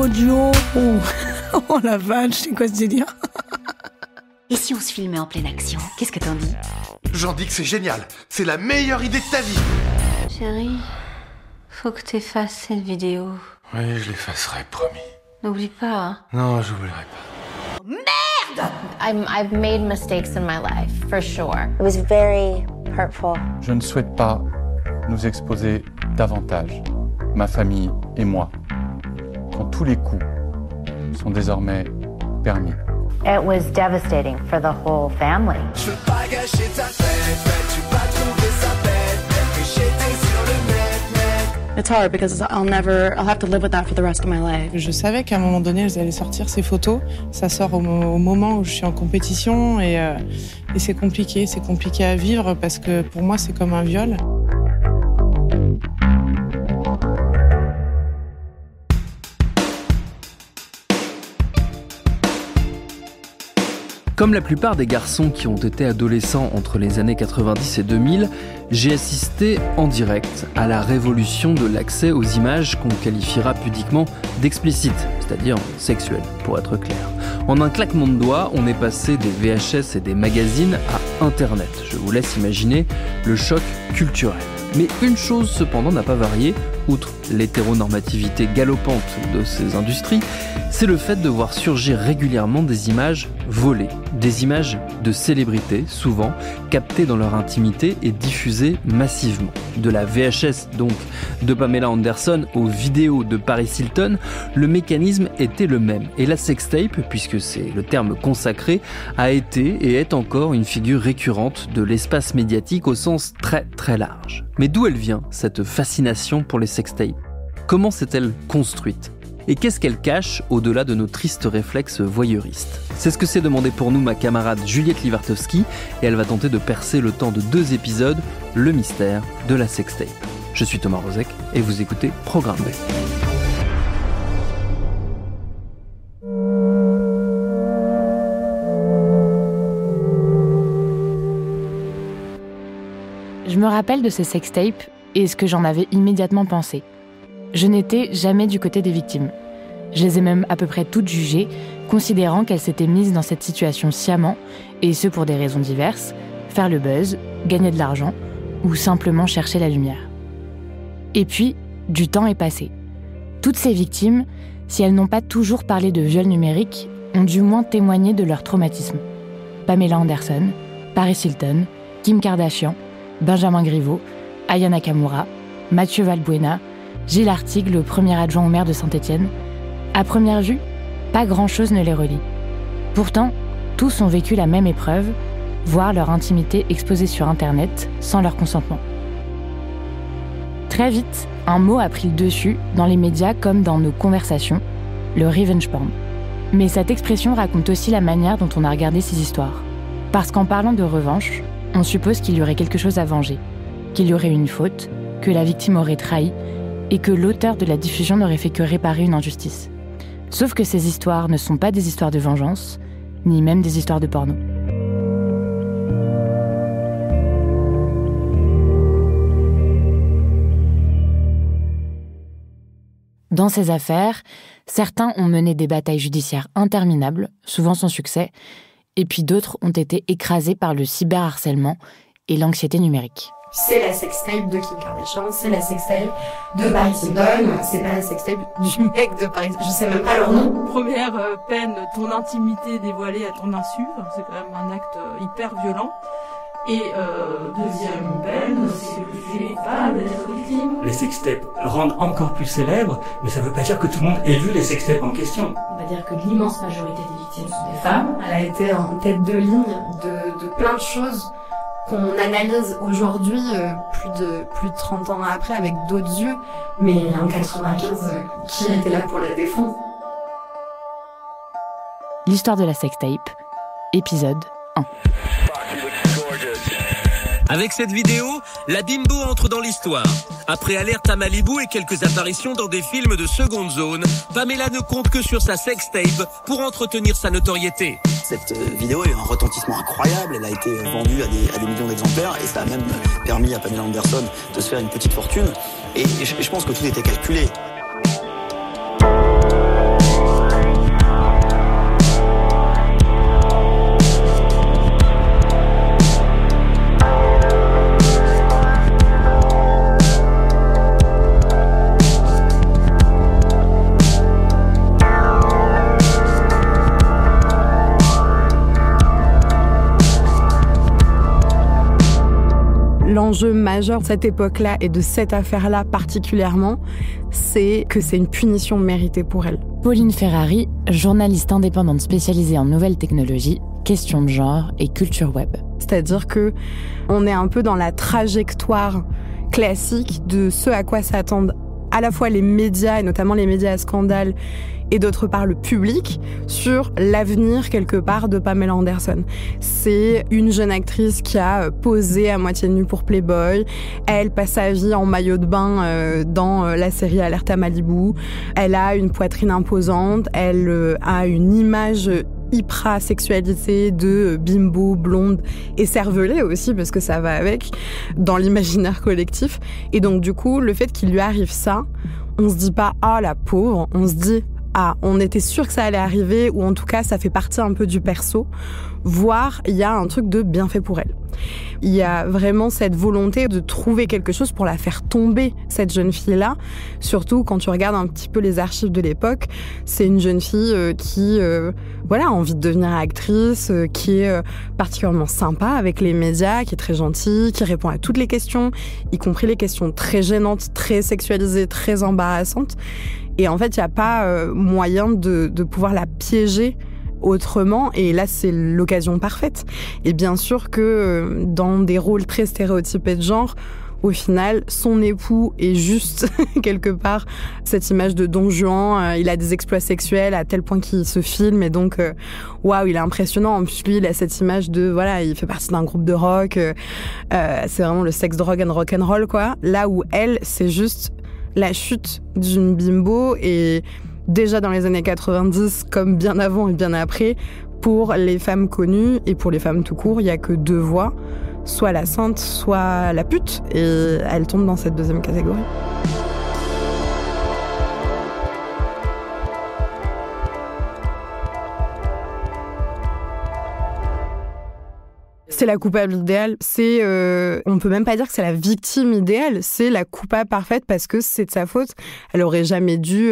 audio. Oh la vache, c'est quoi ce délire? Et si on se filmait en pleine action? Qu'est-ce que t'en dis? J'en dis que c'est génial. C'est la meilleure idée de ta vie. Chérie, faut que t'effaces cette vidéo. Oui, je l'effacerai, promis. N'oublie pas, hein. Non, j'oublierai pas. Merde! I've made mistakes in my life, for sure. It was very hurtful. Je ne souhaite pas nous exposer davantage, ma famille et moi, quand tous les coups sont désormais permis. It was devastating for the whole family. Je veux pas gâcher ta fête, tu vas trouver ça bête, même que j'étais sur le net. It's hard because I'll have to live with that for the rest of my life. Je savais qu'à un moment donné, elles allaient sortir ces photos. Ça sort au moment où je suis en compétition et c'est compliqué à vivre parce que pour moi, c'est comme un viol. Comme la plupart des garçons qui ont été adolescents entre les années 90 et 2000, j'ai assisté en direct à la révolution de l'accès aux images qu'on qualifiera pudiquement d'explicites, c'est-à-dire sexuelles, pour être clair. En un claquement de doigts, on est passé des VHS et des magazines à Internet. Je vous laisse imaginer le choc culturel. Mais une chose cependant n'a pas varié, outre l'hétéronormativité galopante de ces industries, c'est le fait de voir surgir régulièrement des images volées, des images de célébrités, souvent captées dans leur intimité et diffusées massivement. De la VHS donc de Pamela Anderson aux vidéos de Paris Hilton, le mécanisme était le même. Et la sextape, puisque c'est le terme consacré, a été et est encore une figure récurrente de l'espace médiatique au sens très très large. Mais d'où elle vient, cette fascination pour les sextapes? Comment s'est-elle construite? Et qu'est-ce qu'elle cache au-delà de nos tristes réflexes voyeuristes? C'est ce que s'est demandé pour nous ma camarade Juliette Livartowski, et elle va tenter de percer le temps de 2 épisodes, le mystère de la sextape. Je suis Thomas Rozek et vous écoutez Programme B. Je me rappelle de ces sextapes et ce que j'en avais immédiatement pensé. Je n'étais jamais du côté des victimes. Je les ai même à peu près toutes jugées, considérant qu'elles s'étaient mises dans cette situation sciemment, et ce pour des raisons diverses, faire le buzz, gagner de l'argent, ou simplement chercher la lumière. Et puis, du temps est passé. Toutes ces victimes, si elles n'ont pas toujours parlé de viol numérique, ont du moins témoigné de leur traumatisme. Pamela Anderson, Paris Hilton, Kim Kardashian, Benjamin Griveaux, Aya Nakamura, Mathieu Valbuena, Gilles Artigue, le premier adjoint au maire de Saint-Étienne. À première vue, pas grand-chose ne les relie. Pourtant, tous ont vécu la même épreuve, voir leur intimité exposée sur Internet sans leur consentement. Très vite, un mot a pris le dessus dans les médias comme dans nos conversations, le revenge porn. Mais cette expression raconte aussi la manière dont on a regardé ces histoires. Parce qu'en parlant de revanche, on suppose qu'il y aurait quelque chose à venger, qu'il y aurait une faute, que la victime aurait trahi, et que l'auteur de la diffusion n'aurait fait que réparer une injustice. Sauf que ces histoires ne sont pas des histoires de vengeance, ni même des histoires de porno. Dans ces affaires, certains ont mené des batailles judiciaires interminables, souvent sans succès, et puis d'autres ont été écrasés par le cyberharcèlement et l'anxiété numérique. C'est la sextape de Kim Kardashian, c'est la sextape de Paris Hilton, c'est pas la sextape du mec de Paris, je sais même pas leur nom. Première peine, ton intimité dévoilée à ton insu, c'est quand même un acte hyper violent. Et deuxième peine, c'est que tu es coupable d'être victime. Les sextapes rendent encore plus célèbres, mais ça veut pas dire que tout le monde ait vu les sextapes en question. On va dire que l'immense majorité des victimes sont des femmes. Elle a été en tête de ligne de plein de choses qu'on analyse aujourd'hui, plus de 30 ans après, avec d'autres yeux, mais en 95, qui était là pour la défendre? L'histoire de la sextape, épisode 1. Avec cette vidéo, la bimbo entre dans l'histoire. Après Alerte à Malibu et quelques apparitions dans des films de seconde zone, Pamela ne compte que sur sa sextape pour entretenir sa notoriété. Cette vidéo a eu un retentissement incroyable, elle a été vendue à des millions d'exemplaires et ça a même permis à Pamela Anderson de se faire une petite fortune. Et je pense que tout était calculé. L'enjeu majeur de cette époque-là et de cette affaire-là particulièrement, c'est que c'est une punition méritée pour elle. Pauline Ferrari, journaliste indépendante spécialisée en nouvelles technologies, questions de genre et culture web. C'est-à-dire que on est un peu dans la trajectoire classique de ce à quoi s'attendent à la fois les médias, et notamment les médias à scandale, et d'autre part le public, sur l'avenir quelque part de Pamela Anderson. C'est une jeune actrice qui a posé à moitié nue pour Playboy. Elle passe sa vie en maillot de bain dans la série Alerte à Malibu. Elle a une poitrine imposante. Elle a une image hyper sexualisée de bimbo, blonde et cervelée aussi, parce que ça va avec, dans l'imaginaire collectif. Et donc du coup, le fait qu'il lui arrive ça, on se dit pas « Ah, la pauvre », on se dit « Ah, on était sûr que ça allait arriver », ou en tout cas, ça fait partie un peu du perso, voire il y a un truc de bien fait pour elle. Il y a vraiment cette volonté de trouver quelque chose pour la faire tomber, cette jeune fille-là. Surtout quand tu regardes un petit peu les archives de l'époque, c'est une jeune fille qui a envie de devenir actrice, qui est particulièrement sympa avec les médias, qui est très gentille, qui répond à toutes les questions, y compris les questions très gênantes, très sexualisées, très embarrassantes. Et en fait, il n'y a pas moyen de pouvoir la piéger autrement, et là c'est l'occasion parfaite. Et bien sûr que dans des rôles très stéréotypés de genre, au final, son époux est juste quelque part cette image de Don Juan. Il a des exploits sexuels à tel point qu'il se filme, et donc waouh, il est impressionnant. En plus, lui, il a cette image de il fait partie d'un groupe de rock. C'est vraiment le sex, drogue and rock'n'roll, quoi. Là où elle, c'est juste la chute d'une bimbo. Et déjà dans les années 90, comme bien avant et bien après, pour les femmes connues et pour les femmes tout court, il n'y a que deux voies, soit la sainte, soit la pute, et elle tombe dans cette deuxième catégorie. C'est la coupable idéale, on peut même pas dire que c'est la victime idéale, c'est la coupable parfaite parce que c'est de sa faute. Elle aurait jamais dû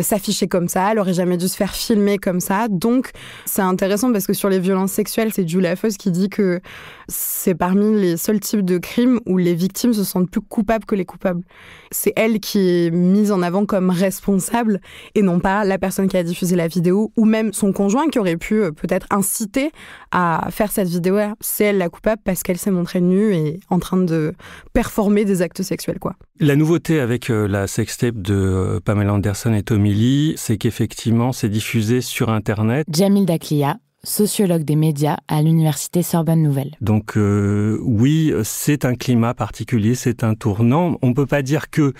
s'afficher comme ça, elle aurait jamais dû se faire filmer comme ça. Donc c'est intéressant parce que sur les violences sexuelles, c'est Julia Foss qui dit que c'est parmi les seuls types de crimes où les victimes se sentent plus coupables que les coupables. C'est elle qui est mise en avant comme responsable et non pas la personne qui a diffusé la vidéo ou même son conjoint qui aurait pu peut-être inciter à faire cette vidéo. C'est elle la coupable parce qu'elle s'est montrée nue et en train de performer des actes sexuels, quoi. La nouveauté avec la sextape de Pamela Anderson et Tommy Lee, c'est qu'effectivement, c'est diffusé sur Internet. Jamil Daklia, sociologue des médias à l'université Sorbonne Nouvelle. Donc oui, c'est un climat particulier, c'est un tournant. On ne peut pas dire que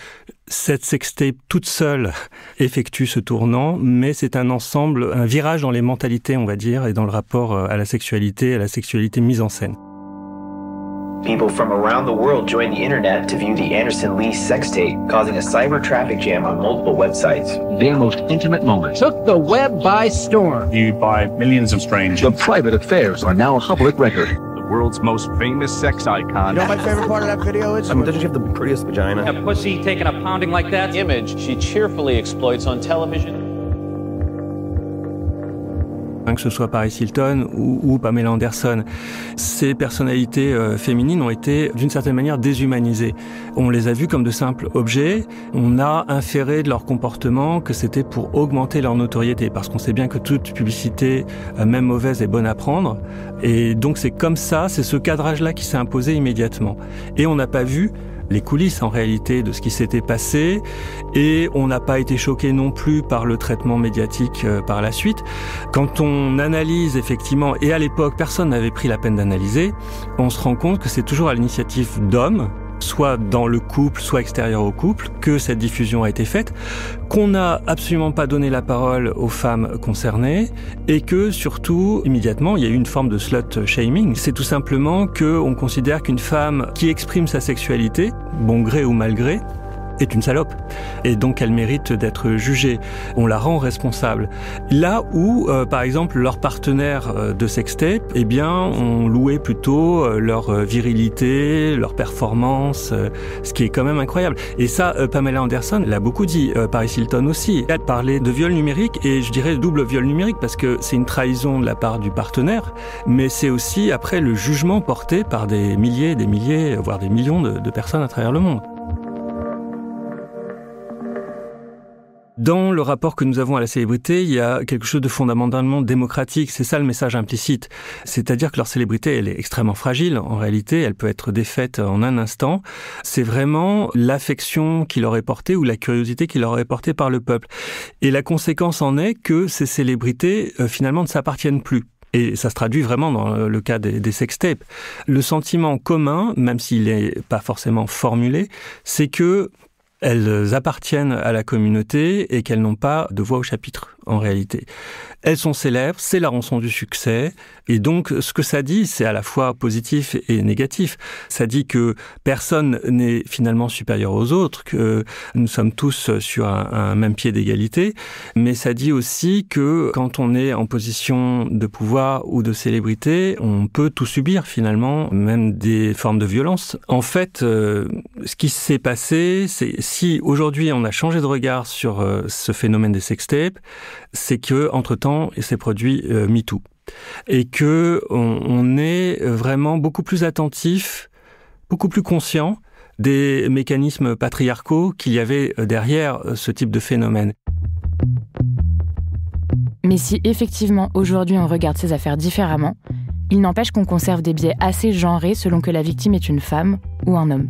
cette sextape toute seule effectue ce tournant, mais c'est un ensemble, un virage dans les mentalités, on va dire, et dans le rapport à la sexualité mise en scène. People from around the world joined the internet to view the Anderson Lee sex tape, causing a cyber traffic jam on multiple websites. Their most intimate moments took the web by storm. Viewed by millions of strangers. The private affairs are now a public record. The world's most famous sex icon. You know what my favorite part of that video is? Doesn't she have the prettiest vagina? A pussy taking a pounding like that? Image she cheerfully exploits on television. Que ce soit Paris Hilton ou Pamela Anderson, ces personnalités féminines ont été d'une certaine manière déshumanisées. On les a vues comme de simples objets, on a inféré de leur comportement que c'était pour augmenter leur notoriété, parce qu'on sait bien que toute publicité, même mauvaise, est bonne à prendre, et donc c'est comme ça, c'est ce cadrage-là qui s'est imposé immédiatement. Et on n'a pas vu les coulisses en réalité de ce qui s'était passé, et on n'a pas été choqué non plus par le traitement médiatique par la suite. Quand on analyse effectivement, et à l'époque personne n'avait pris la peine d'analyser, on se rend compte que c'est toujours à l'initiative d'hommes, soit dans le couple, soit extérieur au couple, que cette diffusion a été faite, qu'on n'a absolument pas donné la parole aux femmes concernées, et que surtout, immédiatement, il y a eu une forme de slut shaming. C'est tout simplement qu'on considère qu'une femme qui exprime sa sexualité, bon gré ou mal gré, est une salope. Et donc, elle mérite d'être jugée. On la rend responsable. Là où, par exemple, leurs partenaires de sextape, eh bien, ont loué plutôt leur virilité, leur performance, ce qui est quand même incroyable. Et ça, Pamela Anderson l'a beaucoup dit, Paris Hilton aussi. Elle parlait de viol numérique, et je dirais double viol numérique, parce que c'est une trahison de la part du partenaire, mais c'est aussi, après, le jugement porté par des milliers, voire des millions de personnes à travers le monde. Dans le rapport que nous avons à la célébrité, il y a quelque chose de fondamentalement démocratique. C'est ça le message implicite. C'est-à-dire que leur célébrité, elle est extrêmement fragile. En réalité, elle peut être défaite en un instant. C'est vraiment l'affection qui leur est portée ou la curiosité qui leur est portée par le peuple. Et la conséquence en est que ces célébrités, finalement, ne s'appartiennent plus. Et ça se traduit vraiment dans le cas des sextapes. Le sentiment commun, même s'il n'est pas forcément formulé, c'est que elles appartiennent à la communauté et qu'elles n'ont pas de voix au chapitre, en réalité. Elles sont célèbres, c'est la rançon du succès. Et donc, ce que ça dit, c'est à la fois positif et négatif. Ça dit que personne n'est finalement supérieur aux autres, que nous sommes tous sur un même pied d'égalité. Mais ça dit aussi que quand on est en position de pouvoir ou de célébrité, on peut tout subir finalement, même des formes de violence. En fait, ce qui s'est passé, c'est si aujourd'hui on a changé de regard sur ce phénomène des sextapes, c'est que entre-temps, il s'est produit MeToo. Et que on est vraiment beaucoup plus attentif, beaucoup plus conscient des mécanismes patriarcaux qu'il y avait derrière ce type de phénomène. Mais si effectivement aujourd'hui on regarde ces affaires différemment, il n'empêche qu'on conserve des biais assez genrés selon que la victime est une femme ou un homme.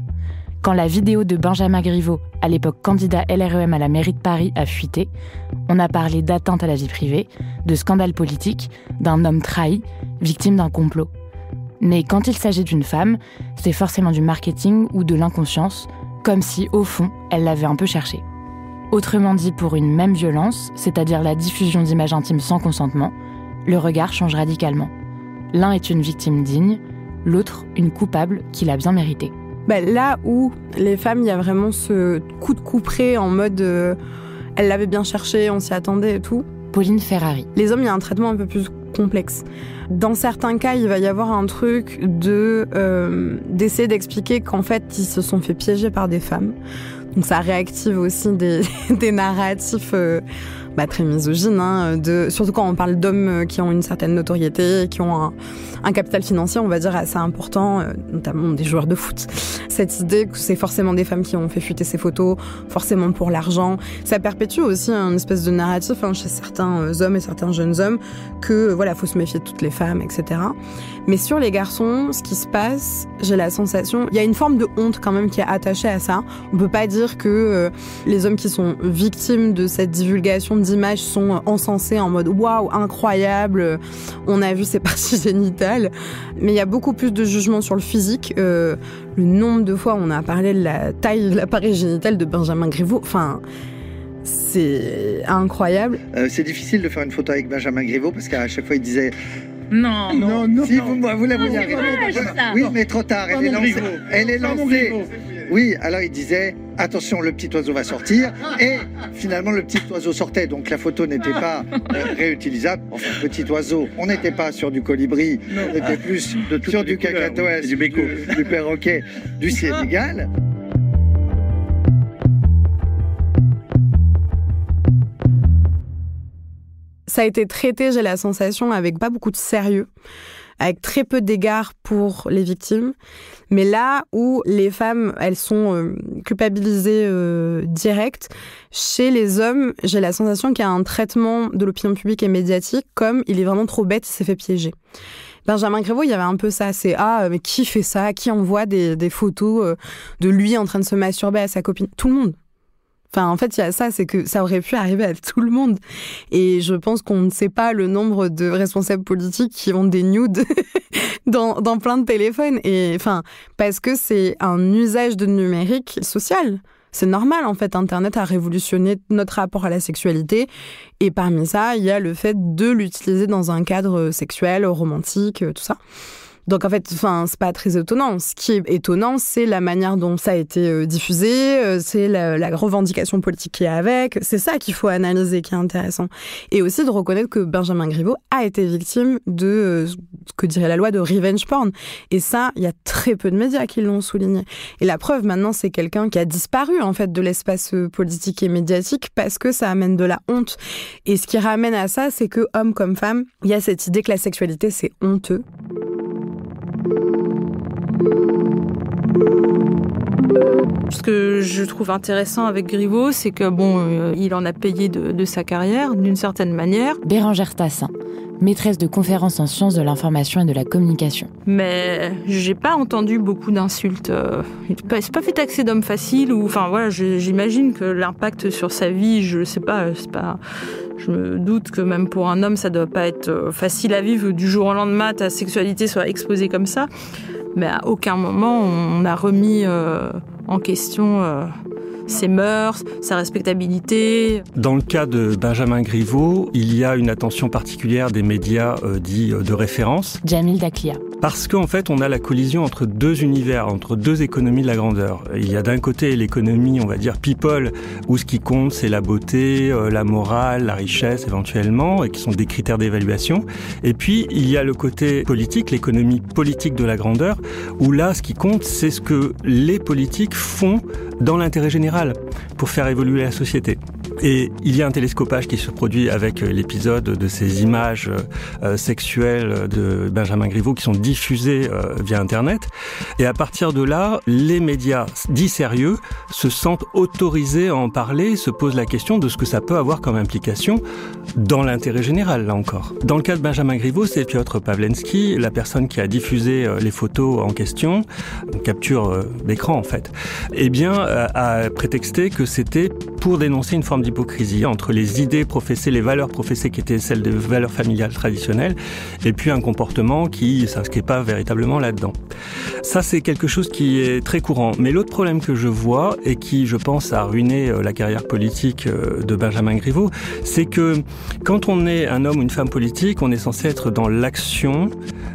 Quand la vidéo de Benjamin Griveaux, à l'époque candidat LREM à la mairie de Paris, a fuité, on a parlé d'atteinte à la vie privée, de scandale politique, d'un homme trahi, victime d'un complot. Mais quand il s'agit d'une femme, c'est forcément du marketing ou de l'inconscience, comme si, au fond, elle l'avait un peu cherché. Autrement dit, pour une même violence, c'est-à-dire la diffusion d'images intimes sans consentement, le regard change radicalement. L'un est une victime digne, l'autre une coupable qui l'a bien méritée. Là où les femmes, il y a vraiment ce coup de couperet en mode elle l'avait bien cherché, on s'y attendait et tout. Pauline Ferrari. Les hommes, il y a un traitement un peu plus complexe. Dans certains cas, il va y avoir un truc d'essayer d'expliquer qu'en fait, ils se sont fait piéger par des femmes. Donc ça réactive aussi des narratifs très misogynes, surtout quand on parle d'hommes qui ont une certaine notoriété, qui ont un capital financier, on va dire, assez important, notamment des joueurs de foot. Cette idée que c'est forcément des femmes qui ont fait fuiter ces photos, forcément pour l'argent, ça perpétue aussi une espèce de narratif chez certains hommes et certains jeunes hommes que faut se méfier de toutes les femmes, etc. Mais sur les garçons, ce qui se passe, j'ai la sensation, il y a une forme de honte quand même qui est attachée à ça. On peut pas dire que les hommes qui sont victimes de cette divulgation d'images sont encensés en mode waouh, incroyable, on a vu ses parties génitales. Mais il y a beaucoup plus de jugement sur le physique. Le nombre de fois où on a parlé de la taille de l'appareil génital de Benjamin Griveaux, c'est incroyable. C'est difficile de faire une photo avec Benjamin Griveaux parce qu'à chaque fois il disait non. Si vous la voyez arriver. Oui, mais trop tard, elle est lancée. Oui, alors il disait attention, le petit oiseau va sortir, et finalement le petit oiseau sortait, donc la photo n'était pas réutilisable. Enfin, petit oiseau, on n'était pas sur du colibri, on était plus sur du cacatoès, du perroquet, du Sénégal. Ça a été traité, j'ai la sensation, avec pas beaucoup de sérieux, avec très peu d'égards pour les victimes. Mais là où les femmes, elles sont culpabilisées direct, chez les hommes, j'ai la sensation qu'il y a un traitement de l'opinion publique et médiatique comme il est vraiment trop bête, il s'est fait piéger. Benjamin Griveaux, il y avait un peu ça, c'est mais qui fait ça? Qui envoie des photos de lui en train de se masturber à sa copine? Tout le monde. En fait, il y a ça, c'est que ça aurait pu arriver à tout le monde. Et je pense qu'on ne sait pas le nombre de responsables politiques qui ont des nudes dans plein de téléphones. Et parce que c'est un usage de numérique social. C'est normal, en fait. Internet a révolutionné notre rapport à la sexualité. Et parmi ça, il y a le fait de l'utiliser dans un cadre sexuel, romantique, tout ça. Donc en fait, c'est pas très étonnant. Ce qui est étonnant, c'est la manière dont ça a été diffusé, c'est la revendication politique qui est avec. C'est ça qu'il faut analyser, qui est intéressant. Et aussi de reconnaître que Benjamin Griveaux a été victime de ce que dirait la loi de revenge porn. Et ça, il y a très peu de médias qui l'ont souligné. Et la preuve maintenant, c'est quelqu'un qui a disparu en fait de l'espace politique et médiatique parce que ça amène de la honte. Et ce qui ramène à ça, c'est que homme comme femme, il y a cette idée que la sexualité c'est honteux. Ce que je trouve intéressant avec Griveaux, c'est que il en a payé de sa carrière d'une certaine manière. Bérengère Stassin, maîtresse de conférences en sciences de l'information et de la communication. Mais j'ai pas entendu beaucoup d'insultes. Il s'est pas fait taxer d'homme facile ou, j'imagine que l'impact sur sa vie, je sais pas, je me doute que même pour un homme, ça doit pas être facile à vivre du jour au lendemain, ta sexualité soit exposée comme ça. Mais à aucun moment on a remis en question ses mœurs, sa respectabilité. Dans le cas de Benjamin Griveaux, il y a une attention particulière des médias dits de référence. Jamil Daklia. Parce qu'en fait, on a la collision entre deux univers, entre deux économies de la grandeur. Il y a d'un côté l'économie, on va dire people, où ce qui compte, c'est la beauté, la morale, la richesse éventuellement, et qui sont des critères d'évaluation. Et puis, il y a le côté politique, l'économie politique de la grandeur, où là, ce qui compte, c'est ce que les politiques font dans l'intérêt général pour faire évoluer la société. Et il y a un télescopage qui se produit avec l'épisode de ces images sexuelles de Benjamin Griveaux qui sont diffusées via Internet. Et à partir de là, les médias dits sérieux se sentent autorisés à en parler, se posent la question de ce que ça peut avoir comme implication dans l'intérêt général, là encore. Dans le cas de Benjamin Griveaux, c'est Piotr Pawlenski, la personne qui a diffusé les photos en question, une capture d'écran en fait, a prétexté que c'était pour dénoncer une forme d'hypocrisie entre les idées professées, les valeurs professées qui étaient celles des valeurs familiales traditionnelles, et puis un comportement qui ne s'inscrit pas véritablement là-dedans. Ça, c'est quelque chose qui est très courant. Mais l'autre problème que je vois, et qui, je pense, a ruiné la carrière politique de Benjamin Griveaux, c'est que quand on est un homme ou une femme politique, on est censé être dans l'action,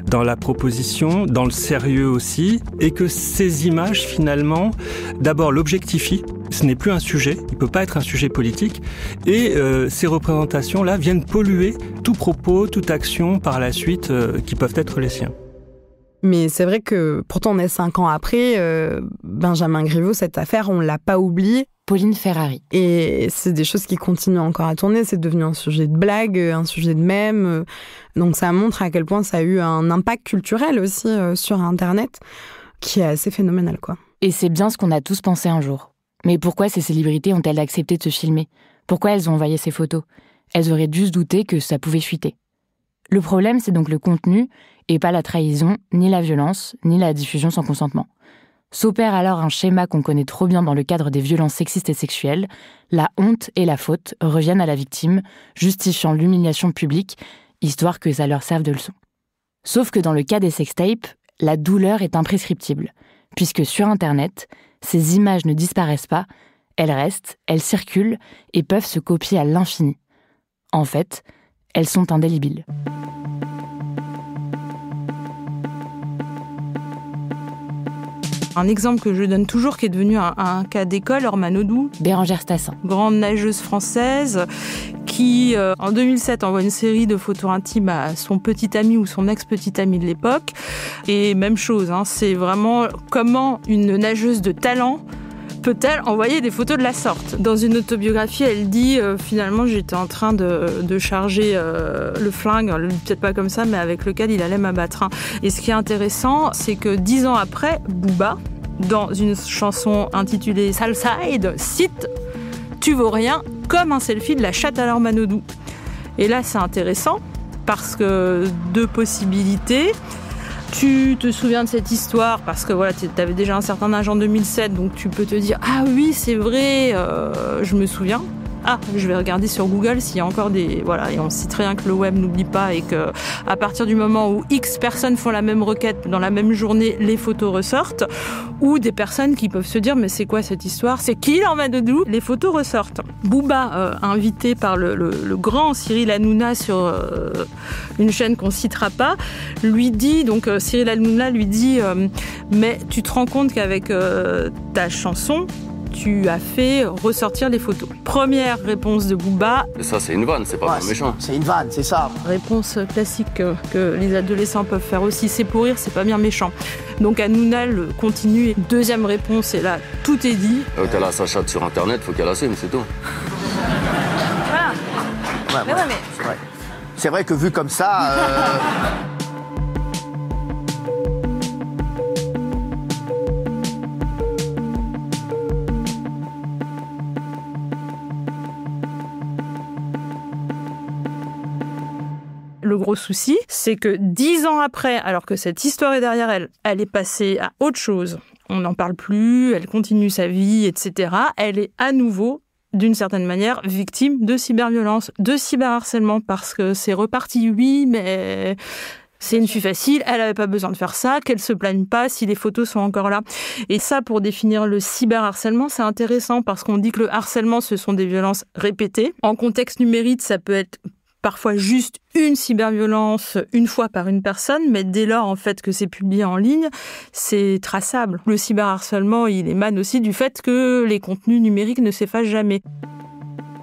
dans la proposition, dans le sérieux aussi, et que ces images, finalement, d'abord l'objectifient. Ce n'est plus un sujet, il ne peut pas être un sujet politique, et ces représentations-là viennent polluer tout propos, toute action par la suite qui peuvent être les siens. Mais c'est vrai que pourtant on est 5 ans après, Benjamin Griveaux, cette affaire, on ne l'a pas oubliée. Pauline Ferrari. Et c'est des choses qui continuent encore à tourner, c'est devenu un sujet de blague, un sujet de mème. Donc ça montre à quel point ça a eu un impact culturel aussi sur Internet, qui est assez phénoménal, quoi. Et c'est bien ce qu'on a tous pensé un jour. Mais pourquoi ces célébrités ont-elles accepté de se filmer ? Pourquoi elles ont envoyé ces photos ? Elles auraient dû se douter que ça pouvait fuiter. Le problème, c'est donc le contenu, et pas la trahison, ni la violence, ni la diffusion sans consentement. S'opère alors un schéma qu'on connaît trop bien dans le cadre des violences sexistes et sexuelles. La honte et la faute reviennent à la victime, justifiant l'humiliation publique, histoire que ça leur serve de leçon. Sauf que dans le cas des sextapes, la douleur est imprescriptible, puisque sur Internet, ces images ne disparaissent pas, elles restent, elles circulent et peuvent se copier à l'infini. En fait, elles sont indélébiles. Un exemple que je donne toujours, qui est devenu un cas d'école, Orman Odou. Bérengère Stassin. Grande nageuse française qui, en 2007, envoie une série de photos intimes à son petit ami ou son ex-petit ami de l'époque. Et même chose, c'est vraiment comment une nageuse de talent peut-elle envoyer des photos de la sorte. Dans une autobiographie, elle dit finalement j'étais en train de charger le flingue, peut-être pas comme ça, mais avec lequel il allait m'abattre. Et ce qui est intéressant, c'est que 10 ans après, Booba, dans une chanson intitulée Salside, cite « Tu vaux rien comme un selfie de la chatte à l'Orman Odou ». Et là, c'est intéressant parce que deux possibilités. Tu te souviens de cette histoire parce que voilà, tu avais déjà un certain âge en 2007, donc tu peux te dire « Ah oui, c'est vrai, je me souviens ». je vais regarder sur Google s'il y a encore des... Voilà, et on sait très bien que le web n'oublie pas et que à partir du moment où X personnes font la même requête dans la même journée, les photos ressortent. Ou des personnes qui peuvent se dire, mais c'est quoi cette histoire ? C'est qui l'Armadodou ? Les photos ressortent. Booba, invité par le grand Cyril Hanouna sur une chaîne qu'on citera pas, lui dit, donc Cyril Hanouna lui dit, mais tu te rends compte qu'avec ta chanson, tu as fait ressortir les photos. Première réponse de Booba. Ça, c'est une vanne, c'est pas méchant. C'est une vanne, c'est ça. Réponse classique que les adolescents peuvent faire aussi, c'est pour rire, c'est pas bien méchant. Donc Hanouna continue. Deuxième réponse, et là, tout est dit. Qu'elle a sa chatte sur Internet, faut qu'elle assume, c'est tout. Voilà. C'est vrai que vu comme ça... Le gros souci, c'est que 10 ans après, alors que cette histoire est derrière elle, elle est passée à autre chose. On n'en parle plus, elle continue sa vie, etc. Elle est à nouveau, d'une certaine manière, victime de cyberviolence, de cyberharcèlement, parce que c'est reparti, oui, mais... C'est une fille facile, elle n'avait pas besoin de faire ça, qu'elle se plaigne pas si les photos sont encore là. Et ça, pour définir le cyberharcèlement, c'est intéressant parce qu'on dit que le harcèlement, ce sont des violences répétées. En contexte numérique, ça peut être parfois juste une cyberviolence une fois par une personne, mais dès lors en fait que c'est publié en ligne, c'est traçable. Le cyberharcèlement, il émane aussi du fait que les contenus numériques ne s'effacent jamais.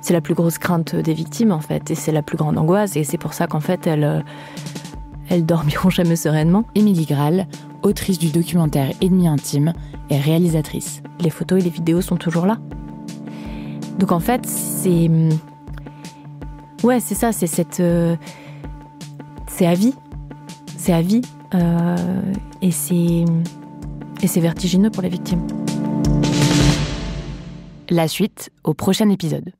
C'est la plus grosse crainte des victimes en fait, et c'est la plus grande angoisse, et c'est pour ça qu'en fait elles dormiront jamais sereinement. Émilie Graal, autrice du documentaire Ennemi intime, et réalisatrice. Les photos et les vidéos sont toujours là. Donc en fait, c'est... Ouais, c'est ça, c'est cette... C'est à vie. C'est à vie. Et c'est vertigineux pour les victimes. La suite au prochain épisode.